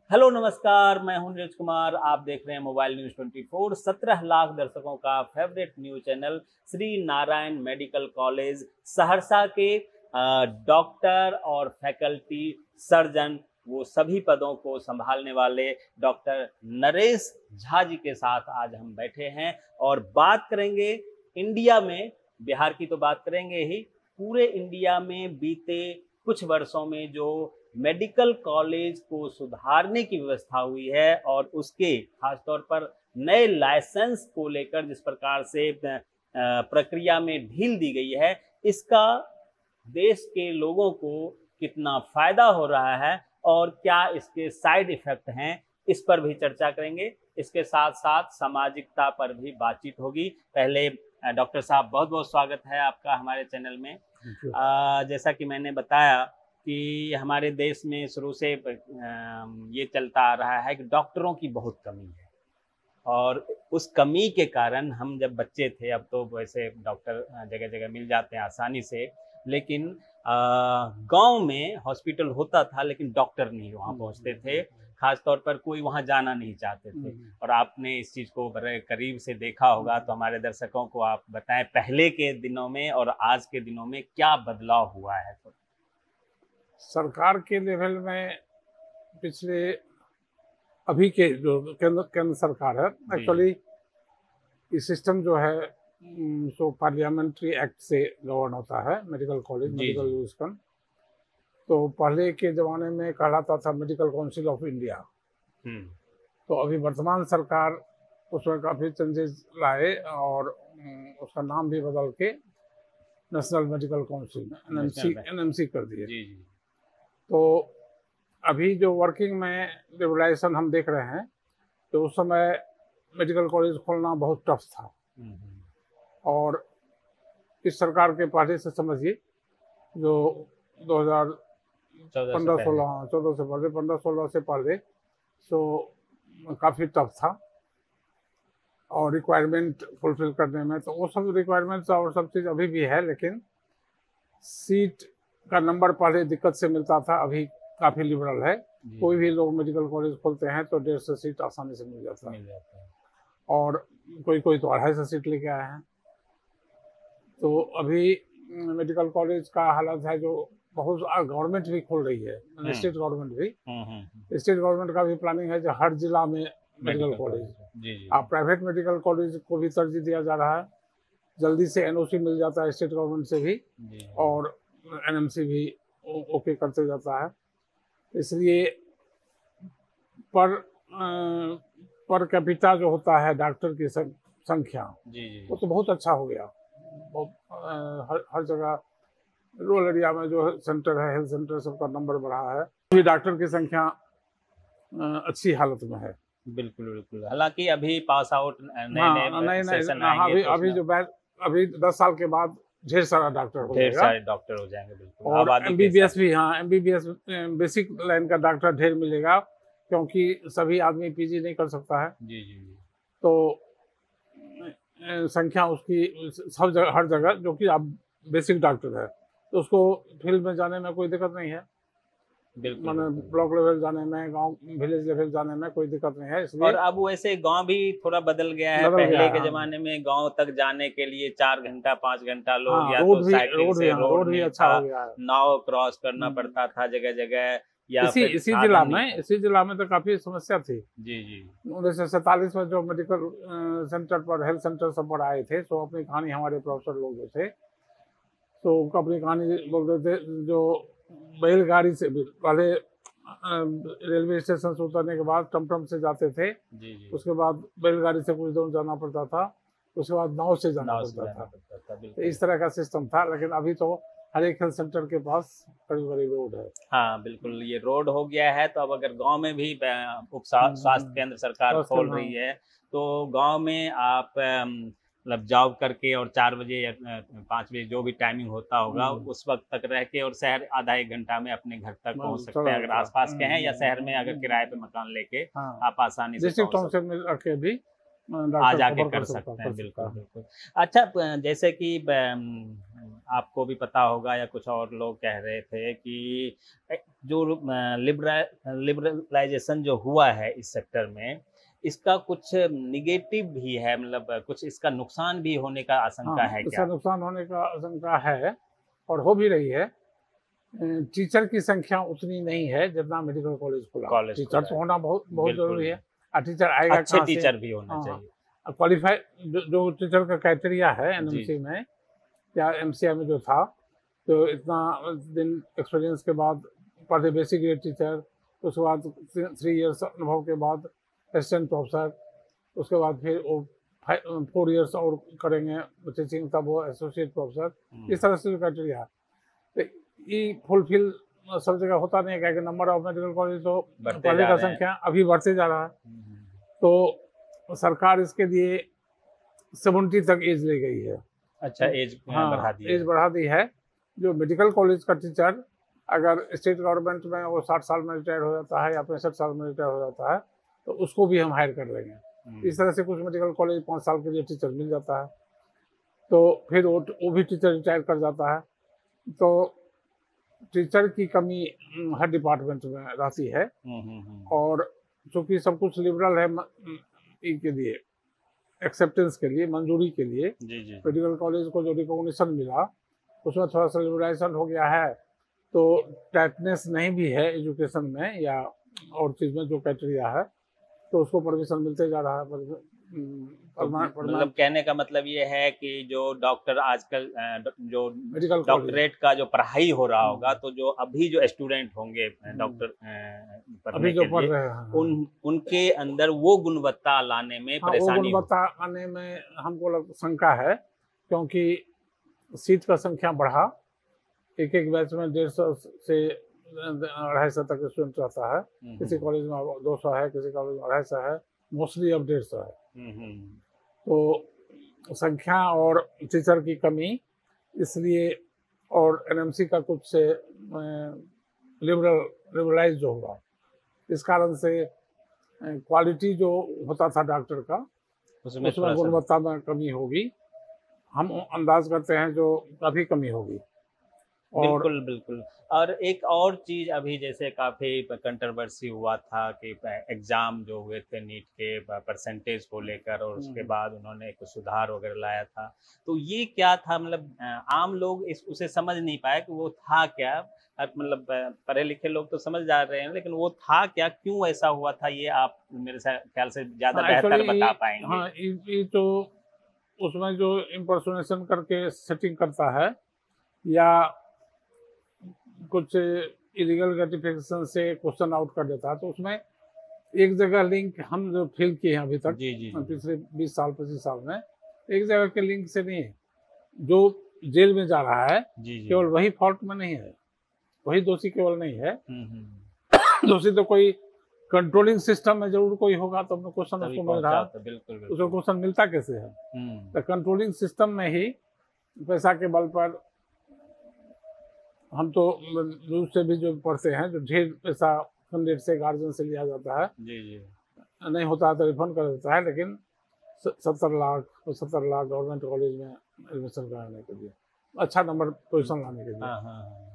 Hello नमस्कार, मैं हूं नीरज कुमार। आप देख रहे हैं मोबाइल न्यूज 24। 17 लाख दर्शकों का favourite news channel Shri Narayan medical college Saharsa के डॉक्टर और फैकल्टी सर्जन वो सभी पदों को संभालने वाले डॉक्टर नरेश झा जी के साथ आज हम बैठे हैं और बात करेंगे इंडिया में, बिहार की तो बात करेंगे ही, पूरे इंडिया में बीते कुछ वर्षों में जो मेडिकल कॉलेज को सुधारने की व्यवस्था हुई है और उसके खासतौर पर नए लाइसेंस को लेकर जिस प्रकार से प्रक्रिया में ढील दी गई है, इसका देश के लोगों को कितना फायदा हो रहा है और क्या इसके साइड इफेक्ट हैं, इस पर भी चर्चा करेंगे। इसके साथ साथ सामाजिकता पर भी बातचीत होगी। पहले डॉक्टर साहब, बहुत बहुत स्वागत है आपका हमारे चैनल में। जैसा कि मैंने बताया कि हमारे देश में शुरू से ये चलता आ रहा है कि डॉक्टरों की बहुत कमी है और उस कमी के कारण हम जब बच्चे थे, अब तो वैसे डॉक्टर जगह जगह मिल जाते हैं आसानी से, लेकिन गांव में हॉस्पिटल होता था लेकिन डॉक्टर नहीं वहाँ पहुँचते थे। खास तौर पर कोई वहाँ जाना नहीं चाहते थे और आपने इस चीज़ को बड़े करीब से देखा होगा, तो हमारे दर्शकों को आप बताएं पहले के दिनों में और आज के दिनों में क्या बदलाव हुआ है। तो सरकार के लेवल में पिछले अभी के जो केंद्र सरकार है, एक्चुअली ये सिस्टम जो है सो पार्लियामेंट्री एक्ट से गवर्न होता है मेडिकल कॉलेज मेडिकल यूनिवर्सिटी। तो पहले के ज़माने में कहलाता था मेडिकल काउंसिल ऑफ इंडिया। तो अभी वर्तमान सरकार उसमें काफ़ी चेंजेस लाए और उसका नाम भी बदल के नेशनल मेडिकल काउंसिल एनएमसी कर दिए। तो अभी जो वर्किंग में रेगुलेशन हम देख रहे हैं, तो उस समय मेडिकल कॉलेज खोलना बहुत टफ था और इस सरकार के पहले से समझिए जो 2015-16 से पहले तो काफ़ी टफ था और रिक्वायरमेंट फुलफिल करने में, तो वो सब रिक्वायरमेंट्स और सब चीज़ अभी भी है, लेकिन सीट का नंबर पहले दिक्कत से मिलता था, अभी काफ़ी लिबरल है। कोई भी लोग मेडिकल कॉलेज खोलते हैं तो 150 सीट आसानी से मिल जाता है और कोई कोई तो 250 सीट लेके आए हैं। तो अभी मेडिकल कॉलेज का हालत है जो बहुत गवर्नमेंट भी खोल रही है, स्टेट गवर्नमेंट भी, स्टेट गवर्नमेंट का भी प्लानिंग है जो हर जिला में मेडिकल कॉलेज। आप प्राइवेट मेडिकल कॉलेज को भी तरजीह दिया जा रहा है, जल्दी से एनओसी मिल जाता है स्टेट गवर्नमेंट से भी और एनएमसी भी ओके करते जाता है। इसलिए पर कैपिटा जो होता है डॉक्टर की संख्या वो तो बहुत अच्छा हो गया। हर जगह रूरल एरिया में जो सेंटर है, हेल्थ सेंटर, सबका नंबर बढ़ा है। अभी डॉक्टर की संख्या अच्छी हालत में है। बिल्कुल बिल्कुल। हालांकि अभी पास आउट नए सेशन आएंगे, अभी जो अभी 10 साल के बाद ढेर सारे डॉक्टर हो जाएंगे बिल्कुल। और एमबीबीएस भी, हाँ एमबीबीएस बेसिक लाइन का डॉक्टर ढेर मिलेगा, क्योंकि सभी आदमी पीजी नहीं कर सकता है। तो संख्या उसकी सब जगह, हर जगह जो कि आप बेसिक डॉक्टर है तो उसको फील्ड में जाने में कोई दिक्कत नहीं है। मैंने ब्लॉक लेवल जाने में, गांव विलेज लेवल जाने में कोई दिक्कत नहीं है। इसलिए और अब वैसे गांव भी थोड़ा बदल गया है। पहले के जमाने में गांव तक जाने के लिए 4 घंटा 5 घंटा लोग या तो साइकिल से, रोड भी अच्छा हो गया है, नाव क्रॉस करना पड़ता था जगह जगह, या इसी जिला में तो काफी समस्या थी। 1947 में जो मेडिकल सेंटर पर, हेल्थ सेंटर सब पर आए थे, तो अपनी कहानी हमारे प्रोफेसर लोग जो थे तो उनको अपनी कहानी बोलते थे। जो बैलगाड़ी से पहले रेलवे स्टेशन से उतरने के बाद टमटम से जाते थे, उसके बाद बैलगाड़ी से कुछ दूर जाना पड़ता था, उसके बाद नाव से जाना पड़ता था। तो इस तरह का सिस्टम था, लेकिन अभी तो हर एक हेल्थ सेंटर के पास करीब करीब रोड है। हाँ बिल्कुल, ये रोड हो गया है। तो अब अगर गांव में भी उप स्वास्थ्य केंद्र सरकार खोल रही है तो गांव में आप मतलब जॉब करके और 4 बजे या 5 बजे जो भी टाइमिंग होता होगा उस वक्त तक रह के और शहर आधा 1 घंटा में अपने घर तक पहुंच सकते हैं, अगर आसपास के हैं, या शहर में अगर किराए पे मकान लेके आप आसानी से डिस्ट्रिक्ट काउंसिल में रखे भी आ जाके कर सकते हैं। बिल्कुल बिल्कुल। अच्छा, जैसे कि आपको भी पता होगा या कुछ और लोग कह रहे थे कि जो लिबरलाइजेशन जो हुआ है इस सेक्टर में, इसका कुछ निगेटिव भी है, मतलब कुछ इसका नुकसान भी होने का आशंका है क्या? इसका नुकसान होने का आशंका है और हो भी रही है। टीचर की संख्या उतनी नहीं है जितना मेडिकल कॉलेज खुला। टीचर तो होना बहुत बहुत जरूरी है। और टीचर आएगा कहाँ से? अच्छे टीचर भी होना चाहिए। क्वालिफाइड जो टीचर का क्राइटेरिया है एनएमसी में या एमसीआई में जो था, तो इतना दिन एक्सपीरियंस के बाद पढ़े बेसिक ग्रेड टीचर, उसके बाद 3 इयर्स अनुभव के बाद असिस्टेंट प्रोफेसर, उसके बाद फिर वो 4 इयर्स और करेंगे टीचिंग, तब वो एसोसिएट प्रोफेसर। इस तरह से जो क्राइटेरिया है, तो ये फुलफिल सब जगह होता नहीं है, क्योंकि नंबर ऑफ मेडिकल कॉलेज तो पढ़ने का संख्या अभी बढ़ते जा रहा है। तो सरकार इसके लिए 70 तक एज ले गई है। अच्छा, एज बढ़ा दी है। एज बढ़ा दी है। जो मेडिकल कॉलेज का टीचर अगर स्टेट गवर्नमेंट में वो 60 साल में रिटायर हो जाता है या 65 साल में रिटायर हो जाता है, तो उसको भी हम हायर कर देंगे। इस तरह से कुछ मेडिकल कॉलेज 5 साल के लिए टीचर मिल जाता है, तो फिर वो भी टीचर रिटायर कर जाता है। तो टीचर की कमी हर डिपार्टमेंट में रहती है। और चूँकि सब कुछ लिबरल है के लिए, एक्सेप्टेंस के लिए, मंजूरी के लिए, मेडिकल कॉलेज को जो रिकॉग्निशन मिला उसमें थोड़ा सा लिबरलाइजेशन हो गया है। तो टाइटनेस नहीं भी है एजुकेशन में या और चीज़ में जो क्राइटेरिया है, तो उसको परमिशन मिलते जा रहा है। मतलब कहने का मतलब ये है कि जो डॉक्टर आजकल जो मेडिकल डॉक्टरेट का जो पढ़ाई हो रहा होगा, तो जो अभी जो स्टूडेंट होंगे डॉक्टर अभी जो पढ़ रहे हैं, उनके अंदर वो गुणवत्ता लाने में परेशानी, गुणवत्ता आने में हमको शंका है, क्योंकि सीट का संख्या बढ़ा। एक बैच में 150 से 250 तक स्टूडेंट रहता है। किसी कॉलेज में 200 है, किसी कॉलेज में 250 है, मोस्टली अब 150 है। तो संख्या और टीचर की कमी इसलिए, और एनएमसी का कुछ से लिबरलाइज जो हुआ, इस कारण से क्वालिटी जो होता था डॉक्टर का, उसमें गुणवत्ता में कमी होगी। हम अंदाज करते हैं जो काफ़ी कमी होगी। बिल्कुल बिल्कुल। और एक और चीज़ अभी जैसे काफ़ी कंट्रोवर्सी हुआ था कि एग्ज़ाम जो हुए थे नीट के परसेंटेज को लेकर, और उसके बाद उन्होंने कुछ सुधार वगैरह लाया था, तो ये क्या था? मतलब आम लोग उसे समझ नहीं पाए कि वो था क्या। मतलब पढ़े लिखे लोग तो समझ जा रहे हैं, लेकिन वो था क्या, क्यों ऐसा हुआ था, ये आप मेरे ख्याल से ज़्यादा बेहतर बता पाएंगे। हाँ, ये तो उसमें जो इम्पर्सोनेशन करके सेटिंग करता है या कुछ इलीगल ग्रेटिफिकेशन से क्वेश्चन आउट कर देता है, तो उसमें एक जगह लिंक हम जो फील किए हैं अभी तक पिछले 20 साल 25 साल में, एक जगह के लिंक से नहीं है। जो जेल में जा रहा है केवल वही फॉल्ट में नहीं है, वही दोषी केवल नहीं है। दोषी तो कोई कंट्रोलिंग सिस्टम में जरूर कोई होगा, तो अपने क्वेश्चन उसको मिल रहा है। उसको क्वेश्चन मिलता कैसे है? तो कंट्रोलिंग सिस्टम में ही पैसा के बल पर, हम तो न्यूज से भी जो पढ़ते हैं, जो ढेर पैसा कैंडिडेट से, गार्जियन से लिया जाता है, नहीं होता है तो रिफंड कर देता है। लेकिन 70 लाख गवर्नमेंट कॉलेज में एडमिशन कराने के लिए, अच्छा नंबर पोजिशन लाने के लिए।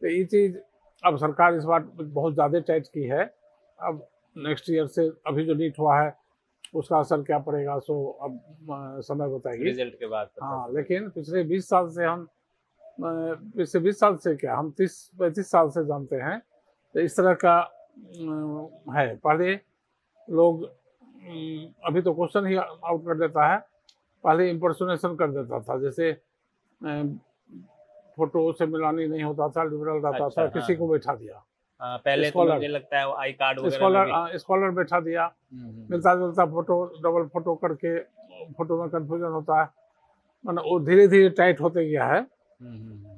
तो ये चीज़ अब सरकार इस बार बहुत ज़्यादा टाइट की है। अब नेक्स्ट ईयर से अभी जो नीट हुआ है उसका असर क्या पड़ेगा, सो अब समय बताएगी रिजल्ट के बाद। हाँ, लेकिन पिछले 20 साल से हम, पिछले 20 साल से क्या, हम 30-35 साल से जानते हैं, तो इस तरह का है। पहले लोग, अभी तो क्वेश्चन ही आउट कर देता है, पहले इम्पर्सोनेशन कर देता था। जैसे फोटो से मिलानी नहीं होता था, लिबरल रहता था, किसी को बैठा दिया। पहले तो मुझे लगता है आई कार्ड वगैरह, स्कॉलर बैठा दिया, मिलता जुलता फोटो, डबल फोटो करके फोटो में कंफ्यूजन होता है। मतलब वो धीरे धीरे टाइट होते गया है।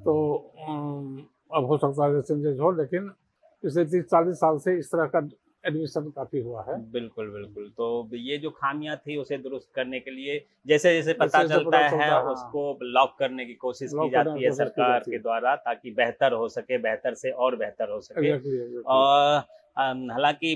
तो अब हो सकता है चेंजेस हो, लेकिन पिछले 30-40 साल से इस तरह का एडमिशन काफी हुआ है। बिल्कुल बिल्कुल। तो ये जो खामियां थी उसे दुरुस्त करने के लिए जैसे जैसे पता चलता है उसको लॉक करने की कोशिश की जाती है सरकार के द्वारा, ताकि बेहतर हो सके, बेहतर से और बेहतर हो सके। और हालांकि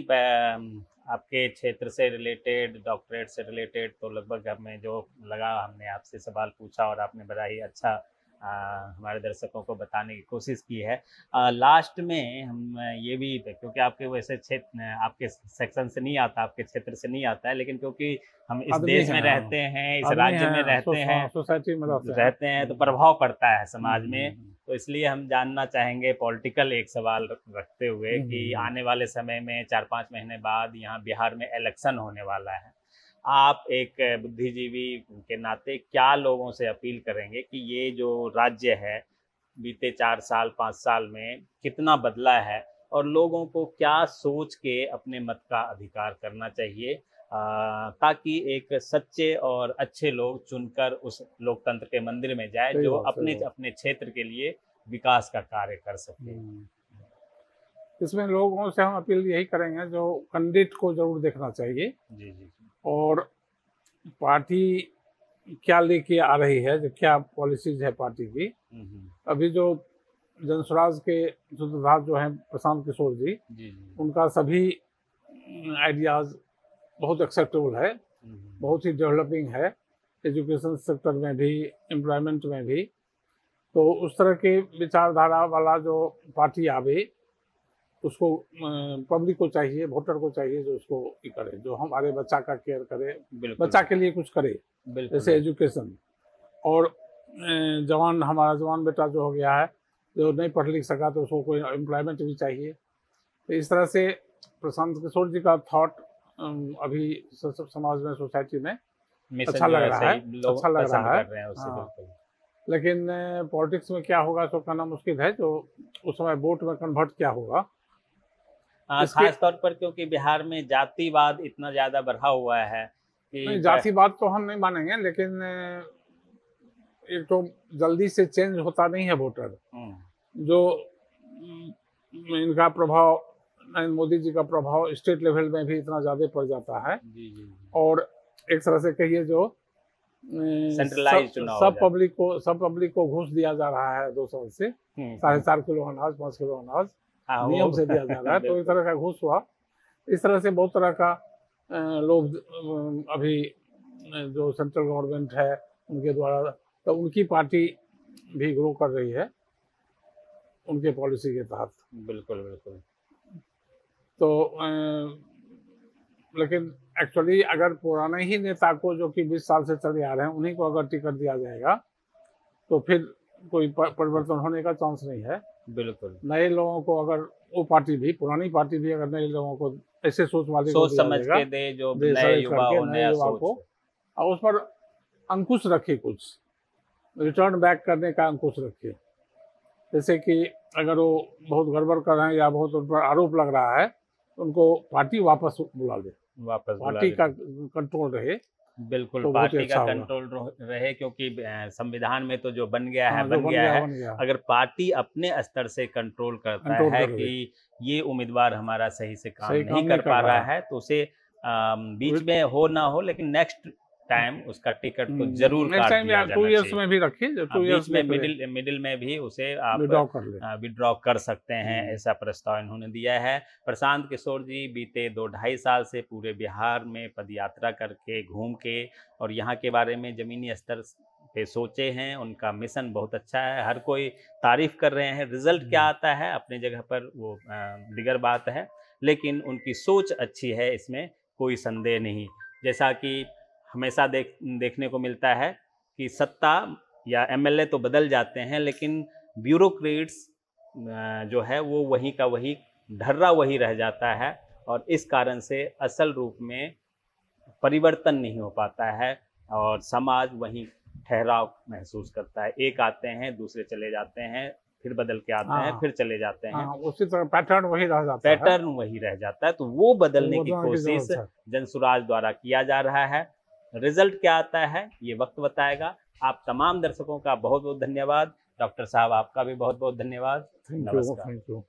आपके क्षेत्र से रिलेटेड, डॉक्टरेट से रिलेटेड, तो लगभग हमें जो लगा हमने आपसे सवाल पूछा और आपने बड़ा ही अच्छा हमारे दर्शकों को बताने की कोशिश की है। लास्ट में हम ये भी, क्योंकि आपके वैसे क्षेत्र, आपके सेक्शन से नहीं आता, आपके क्षेत्र से नहीं आता है, लेकिन क्योंकि हम इस देश में रहते हैं, इस राज्य में रहते हैं, सोसाइटी में रहते हैं, तो प्रभाव पड़ता है समाज में। तो इसलिए हम जानना चाहेंगे पॉलिटिकल एक सवाल रखते हुए कि आने वाले समय में 4-5 महीने बाद यहाँ बिहार में इलेक्शन होने वाला है। आप एक बुद्धिजीवी के नाते क्या लोगों से अपील करेंगे कि ये जो राज्य है बीते 4 साल 5 साल में कितना बदला है, और लोगों को क्या सोच के अपने मत का अधिकार करना चाहिए, ताकि एक सच्चे और अच्छे लोग चुनकर उस लोकतंत्र के मंदिर में जाए जो अपने अपने क्षेत्र के लिए विकास का कार्य कर सके। इसमें लोगों से हम अपील यही करेंगे, जो कैंडिडेट को जरूर देखना चाहिए जी जी, और पार्टी क्या लेके आ रही है, जो क्या पॉलिसीज है पार्टी की। अभी जो जनसुराज के सूत्रधार जो हैं प्रशांत किशोर जी, उनका सभी आइडियाज बहुत एक्सेप्टेबल है, बहुत ही डेवलपिंग है, एजुकेशन सेक्टर में भी, एम्प्लॉयमेंट में भी। तो उस तरह के विचारधारा वाला जो पार्टी आवे, उसको पब्लिक को चाहिए, वोटर को चाहिए जो उसको करे, जो हमारे बच्चा का केयर करे, बच्चा के लिए कुछ करे, जैसे एजुकेशन। और जवान, हमारा जवान बेटा जो हो गया है, जो नहीं पढ़ लिख सका, तो उसको कोई एम्प्लॉयमेंट भी चाहिए। तो इस तरह से प्रशांत किशोर जी का थॉट अभी समाज में, सोसाइटी में अच्छा लग रहा है, अच्छा लग रहा है। हाँ। लेकिन पॉलिटिक्स में क्या होगा तो कहना मुश्किल है, जो उस समय वोट में कन्वर्ट क्या होगा। खास तौर पर क्योंकि बिहार में जातिवाद इतना ज्यादा बढ़ा हुआ है कि नहीं, जातिवाद तो हम नहीं मानेंगे, लेकिन एक तो जल्दी से चेंज होता नहीं है वोटर। जो इनका प्रभाव, मोदी जी का प्रभाव स्टेट लेवल में भी इतना ज्यादा पड़ जाता है। और एक तरह से कहिए जो सेंट्रलाइज्ड चुनाव, सब पब्लिक को घूस दिया जा रहा है 2 साल से, 4.5 किलो अनाज, 5 किलो अनाज नियम से दिया जा रहा है। तो इस तरह का घूस हुआ। इस तरह से बहुत तरह का लोग अभी जो सेंट्रल गवर्नमेंट है उनके द्वारा, तो उनकी पार्टी भी ग्रो कर रही है उनके पॉलिसी के तहत। बिल्कुल बिल्कुल। तो लेकिन एक्चुअली अगर पुराने ही नेता को, जो कि 20 साल से चले आ रहे हैं, उन्हीं को अगर टिकट दिया जाएगा तो फिर कोई परिवर्तन होने का चांस नहीं है। बिल्कुल। नए लोगों को, अगर वो पार्टी भी, पुरानी पार्टी भी अगर नए लोगों को, ऐसे सोच वाले सोच समझ के दे, जो नए युवा हो, नया सोच को, और उस पर अंकुश रखे, कुछ रिटर्न बैक करने का अंकुश रखे। जैसे कि अगर वो बहुत गड़बड़ कर रहे हैं या बहुत उन पर आरोप लग रहा है, उनको पार्टी वापस बुला ले, पार्टी का कंट्रोल रहे। बिल्कुल, तो पार्टी का कंट्रोल रहे, क्योंकि संविधान में तो जो बन गया है, बन गया है। अगर पार्टी अपने स्तर से कंट्रोल करता है कि ये उम्मीदवार हमारा सही से काम नहीं कर पा रहा है, तो उसे बीच में हो ना हो, लेकिन नेक्स्ट टाइम उसका टिकट तो जरूर काट दिया जाना चाहिए। 2 इयर्स में भी रखिए, 2 इयर्स में मिडिल में भी उसे आप विड्रॉ कर सकते हैं, ऐसा प्रस्ताव इन्होंने दिया है। प्रशांत किशोर जी बीते 2-2.5 साल से पूरे बिहार में पदयात्रा करके, घूम के, और यहाँ के बारे में जमीनी स्तर पे सोचे हैं। उनका मिशन बहुत अच्छा है, हर कोई तारीफ कर रहे हैं। रिजल्ट क्या आता है अपने जगह पर वो दिगर बात है, लेकिन उनकी सोच अच्छी है, इसमें कोई संदेह नहीं। जैसा कि हमेशा देखने को मिलता है कि सत्ता या एमएलए तो बदल जाते हैं, लेकिन ब्यूरोक्रेट्स जो है वो वहीं का वही ढर्रा वही रह जाता है, और इस कारण से असल रूप में परिवर्तन नहीं हो पाता है, और समाज वहीं ठहराव महसूस करता है। एक आते हैं, दूसरे चले जाते हैं, फिर बदल के आते हैं, फिर चले जाते हैं, उसी तरह पैटर्न वही रह जाता है, पैटर्न वही रह जाता है। तो वो बदलने की कोशिश जनसुराज द्वारा किया जा रहा है। रिजल्ट क्या आता है ये वक्त बताएगा। आप तमाम दर्शकों का बहुत बहुत धन्यवाद। डॉक्टर साहब, आपका भी बहुत बहुत धन्यवाद। नमस्कार।